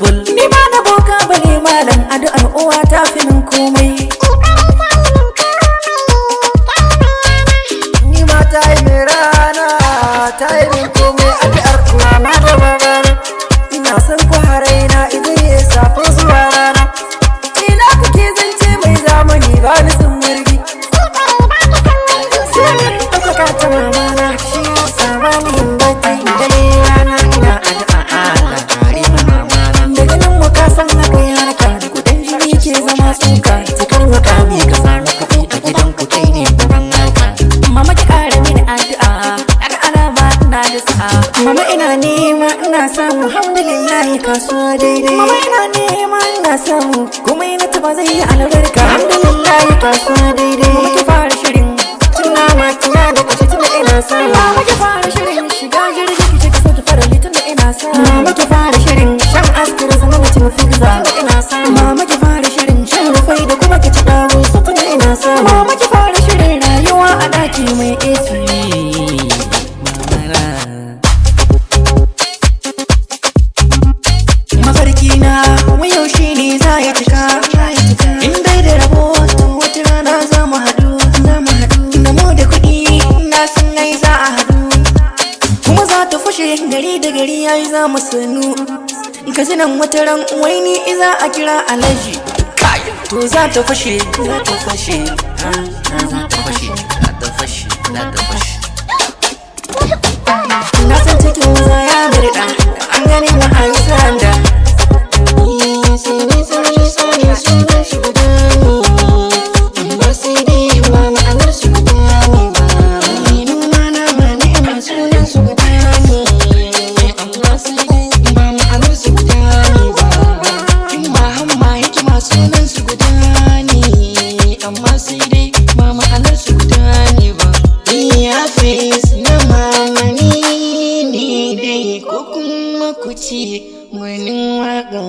bulbul. Ni ba na boka bane malam, addu'ar uwa ta fi min komai. Ni ma ta yi min rana, ta yi min komai, addu'ar mama da babana. Ina son ku haraina idan ya safin zuwa rana. Ina kuke zance mai zamani ba ni sun murgi. Sai ni ɗaukaka ta mamana, shi ya saba ni yin bacci dare rana. Ina addu'a Allah kare mu mamana. Daga nan mu ka san haka ya raka da kuɗin jini ke zama tsoka. Cikar makami ka samu kuɗi a gidan ku kai ne babban naka. Mama ki kare mini addu'a, ɗan alama ina da sa'a. Mama ina nema ina samu, alhamdulillahi kasuwa daidai. Mama ina nema ina samu, kuma ina taba zai yi albarka. Alhamdulillahi kasuwa daidai. Mama ki fara shirin tuna ma kina da kace tunda ina samu. Mama ki fara shirin shiga jirgi ki ce ka sauke farali tunda ina samu. Mama ki fara shirin shan askira zama mutum figza tunda ina samu. Mama ki fara shirin shan rufai da kuma ki ci dawo tunda ina samu. Mama ki fara shirin rayuwa a ɗaki mai AC. Mafarki na wayau shi ne za ya cika. In dai da rabo to wata rana za mu haɗu. Da mu da kuɗi na san nai za a haɗu. Kuma za ta fashe gari da gari yayi za mu sanu. Ka ji nan wata ran wai ni iza a kira alaji. To za ta fashe, za ta fashe, za ta fashe, za ta fashe, za ta fashe. Na san cikin maza ya murɗa, an gani wa an sanda. Sai ne sunan shi guda ne, amma sai dai ba ma'anar su guda ne ba. Noma na ma ni'ima sunan su guda ne, amma sai dai ba ma'anar su guda ne ba. Himma hamma hikima sunan su guda ne, amma sai dai ba ma'anar su guda ne ba. Iya face na mamani ne dai ko kuma ku ce wani waƙa.